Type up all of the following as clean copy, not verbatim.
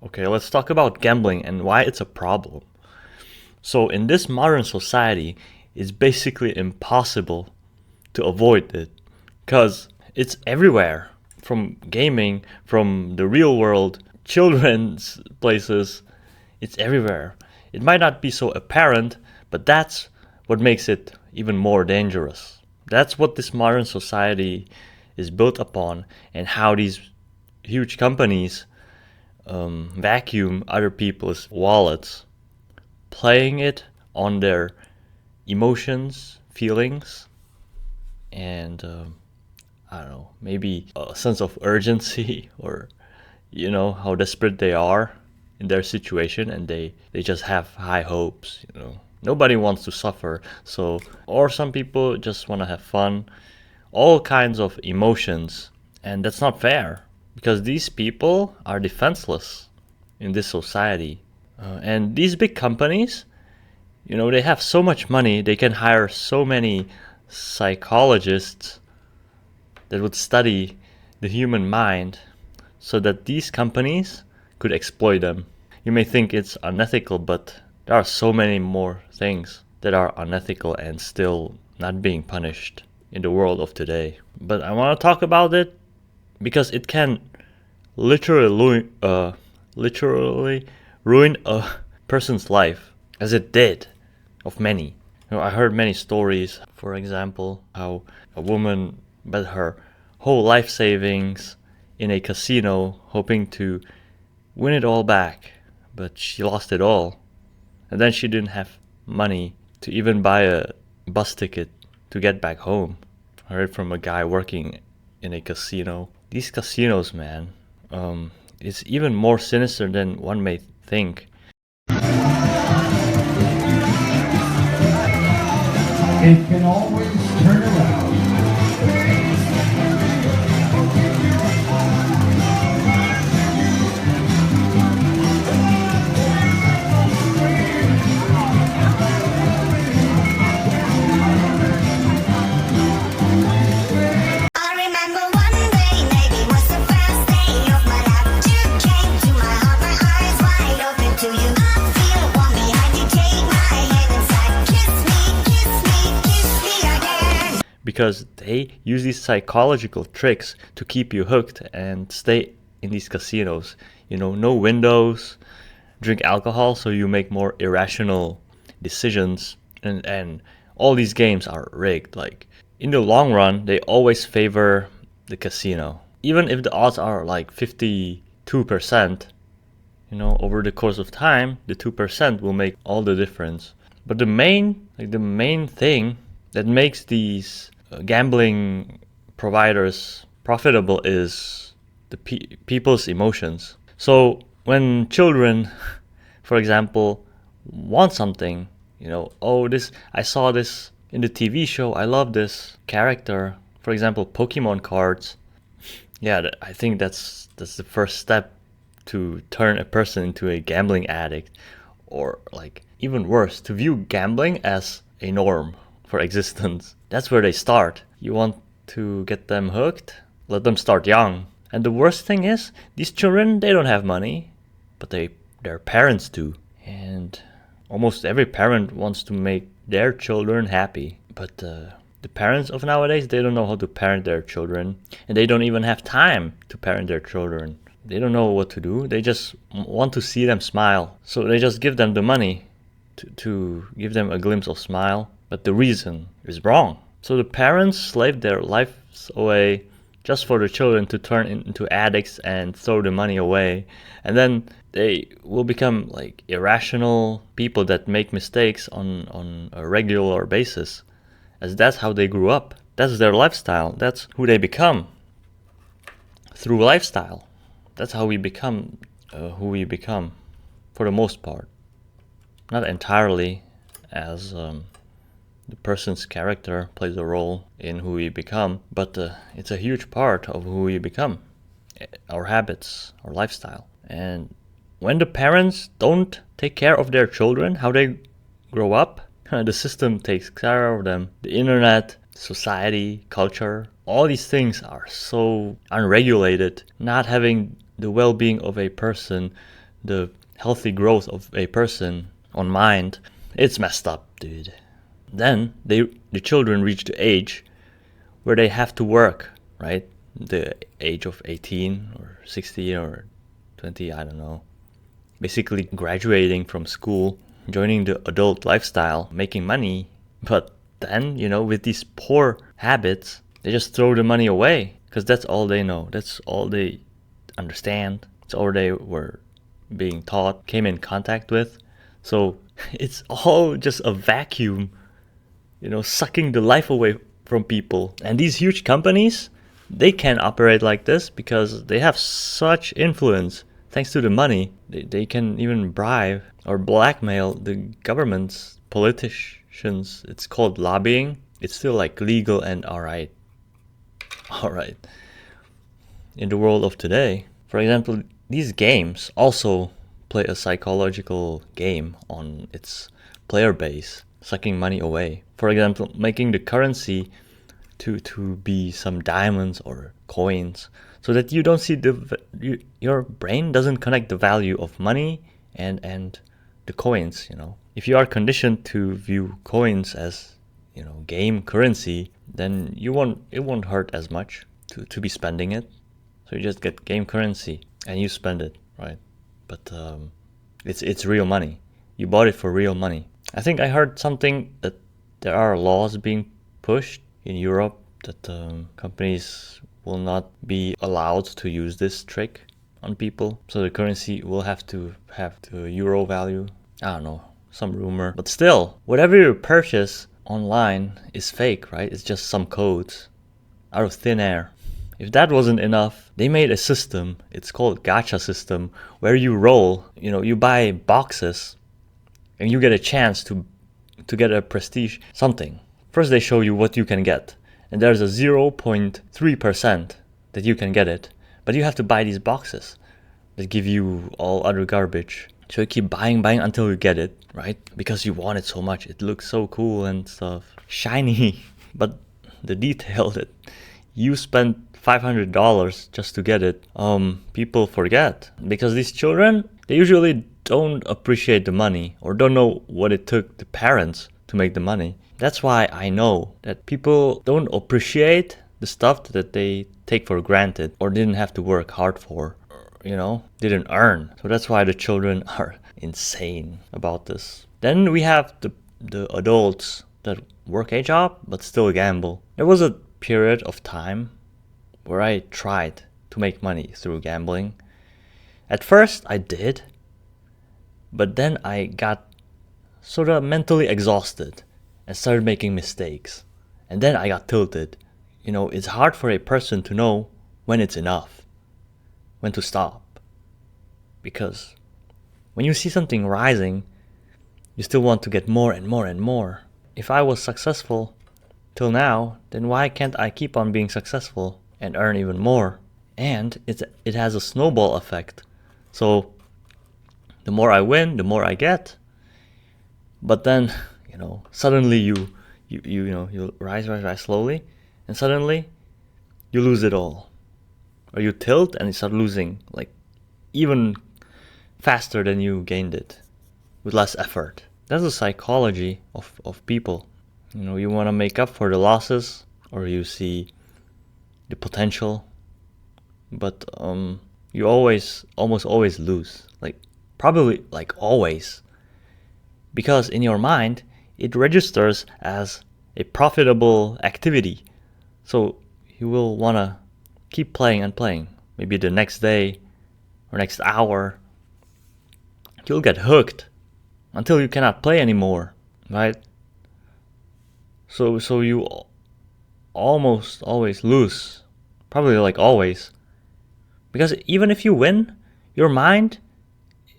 Okay, let's talk about gambling and why it's a problem. So, in this modern society, it's basically impossible to avoid it because it's everywhere from gaming, from the real world, children's places, it's everywhere. It might not be so apparent, but that's what makes it even more dangerous. That's what this modern society is built upon, and how these huge companies vacuum other people's wallets, playing it on their emotions, feelings, and I don't know, maybe a sense of urgency or how desperate they are in their situation, and they just have high hopes. Nobody wants to suffer, so, or some people just want to have fun, all kinds of emotions, and that's not fair because these people are defenseless in this society. And these big companies, they have so much money, they can hire so many psychologists that would study the human mind so that these companies could exploit them. You may think it's unethical, but there are so many more things that are unethical and still not being punished in the world of today. But I want to talk about it because it can literally ruin a person's life, as it did of many. I heard many stories, for example, how a woman bet her whole life savings in a casino hoping to win it all back, but she lost it all. And then she didn't have money to even buy a bus ticket to get back home. I heard from a guy working in a casino. These casinos, man, it's even more sinister than one may think. It can always turn around. Because they use these psychological tricks to keep you hooked and stay in these casinos. No windows, drink alcohol so you make more irrational decisions, and all these games are rigged. Like, in the long run, they always favor the casino. Even if the odds are like 52%, over the course of time, the 2% will make all the difference. But the main thing that makes these gambling providers profitable is the people's emotions. So when children, for example, want something, I saw this in the TV show, I love this character, for example, Pokemon cards. Yeah, I think that's the first step to turn a person into a gambling addict, or like even worse, to view gambling as a norm for existence. That's where they start. You want to get them hooked? Let them start young. And the worst thing is, these children, they don't have money, but their parents do. And almost every parent wants to make their children happy. But the parents of nowadays, they don't know how to parent their children. And they don't even have time to parent their children. They don't know what to do. They just want to see them smile. So they just give them the money to give them a glimpse of smile. But the reason is wrong. So the parents slave their lives away just for the children to turn into addicts and throw the money away. And then they will become like irrational people that make mistakes on a regular basis, as that's how they grew up. That's their lifestyle. That's who they become through lifestyle. That's how we become who we become, for the most part. Not entirely, as the person's character plays a role in who we become, but it's a huge part of who we become, our habits, our lifestyle. And when the parents don't take care of their children, how they grow up, the system takes care of them. The internet, society, culture, all these things are so unregulated. Not having the well-being of a person the healthy growth of a person on mind, it's messed up, dude. Then the children reach the age where they have to work, right? The age of 18 or 16 or 20, I don't know. Basically graduating from school, joining the adult lifestyle, making money. But then, with these poor habits, they just throw the money away because that's all they know. That's all they understand. It's all they were being taught, came in contact with. So it's all just a vacuum, sucking the life away from people. And these huge companies, they can operate like this because they have such influence. Thanks to the money, they can even bribe or blackmail the governments, politicians. It's called lobbying. It's still like legal and alright. In the world of today, for example, these games also play a psychological game on its player base, sucking money away. For example, making the currency to be some diamonds or coins, so that you don't see your brain doesn't connect the value of money and the coins. If you are conditioned to view coins as game currency, then it won't hurt as much to be spending it. So you just get game currency and you spend it, right? But it's real money. You bought it for real money. I think I heard something that there are laws being pushed in Europe that companies will not be allowed to use this trick on people. So the currency will have to have the euro value. I don't know, some rumor. But still, whatever you purchase online is fake, right? It's just some codes out of thin air. If that wasn't enough, they made a system, it's called gacha system, where you roll, you buy boxes and you get a chance to get a prestige something. First they show you what you can get, and there's a 0.3% that you can get it, but you have to buy these boxes that give you all other garbage. So you keep buying until you get it, right? Because you want it so much. It looks so cool and stuff. Shiny. But the detail that you spent $500 just to get it, people forget. Because these children, they usually don't appreciate the money or don't know what it took the parents to make the money. That's why I know that people don't appreciate the stuff that they take for granted or didn't have to work hard for, didn't earn. So that's why the children are insane about this. Then we have the adults that work a job but still gamble. There was a period of time where I tried to make money through gambling. At first I did, but then I got sort of mentally exhausted and started making mistakes. And then I got tilted. It's hard for a person to know when it's enough, when to stop. Because when you see something rising, you still want to get more and more and more. If I was successful till now, then why can't I keep on being successful and earn even more? And it has a snowball effect. So the more I win, the more I get. But then, suddenly you rise slowly, and suddenly you lose it all. Or you tilt and you start losing, like even faster than you gained it, with less effort. That's the psychology of people. You want to make up for the losses, or you see the potential, but you almost always lose. Probably always. Because in your mind, it registers as a profitable activity. So you will want to keep playing and playing. Maybe the next day or next hour, you'll get hooked until you cannot play anymore, right? So you almost always lose. Probably always. Because even if you win, your mind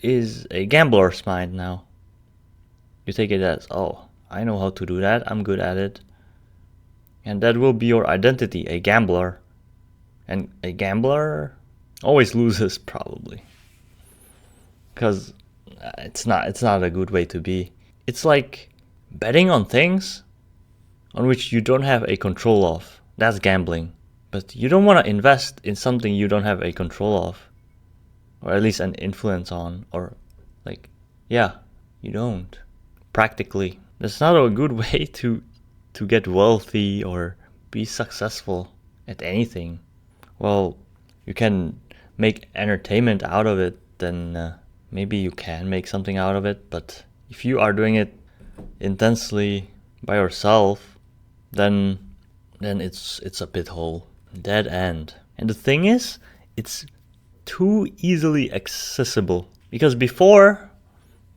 is a gambler's mind now. You take it as, I know how to do that, I'm good at it. And that will be your identity, a gambler. And a gambler always loses, probably. Because it's not a good way to be. It's like betting on things on which you don't have a control of. That's gambling. But you don't want to invest in something you don't have a control of. or at least an influence on, or like, yeah, you don't. Practically. That's not a good way to get wealthy or be successful at anything. Well, you can make entertainment out of it, then maybe you can make something out of it. But if you are doing it intensely by yourself, then it's a pit hole, dead end. And the thing is, it's too easily accessible, because before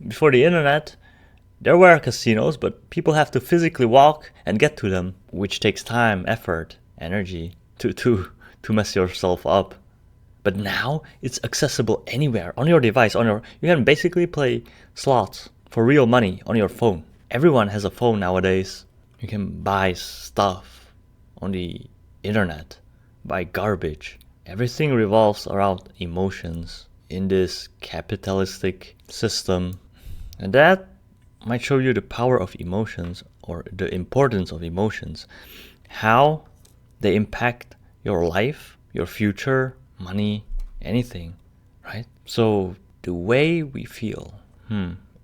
the internet, there were casinos, but people have to physically walk and get to them, which takes time, effort, energy to mess yourself up. But now it's accessible anywhere on your device. You can basically play slots for real money on your phone. Everyone has a phone nowadays. You can buy stuff on the internet, buy garbage. Everything revolves around emotions in this capitalistic system. And that might show you the power of emotions, or the importance of emotions, how they impact your life, your future, money, anything, right? So the way we feel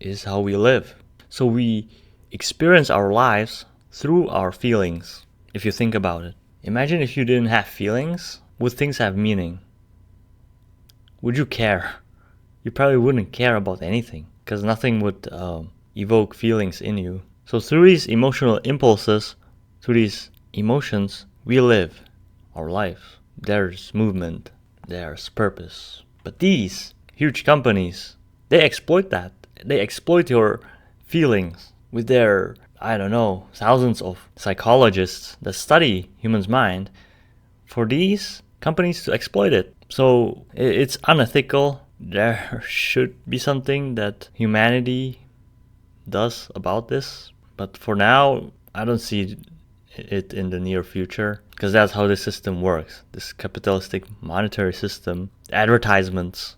is how we live. So we experience our lives through our feelings, if you think about it. Imagine if you didn't have feelings, would things have meaning? Would you care? You probably wouldn't care about anything, because nothing would evoke feelings in you. So through these emotional impulses, through these emotions, we live our life. There's movement, there's purpose. But these huge companies, they exploit that. They exploit your feelings with their, I don't know, thousands of psychologists that study humans' mind, for these companies to exploit it. So it's unethical. There should be something that humanity does about this. But for now, I don't see it in the near future, because that's how the system works. This capitalistic monetary system, advertisements,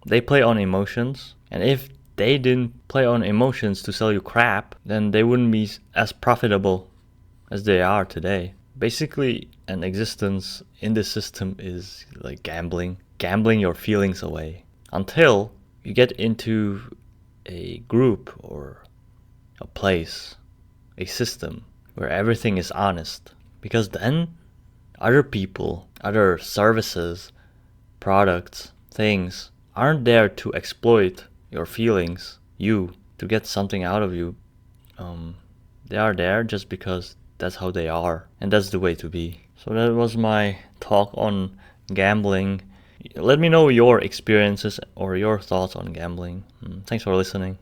they play on emotions. And if they didn't play on emotions to sell you crap, then they wouldn't be as profitable as they are today. Basically, an existence in this system is like gambling your feelings away, until you get into a group or a place, a system where everything is honest. Because then other people, other services, products, things aren't there to exploit your feelings, to get something out of you. They are there just because that's how they are, and that's the way to be. So that was my talk on gambling. Let me know your experiences or your thoughts on gambling. Thanks for listening.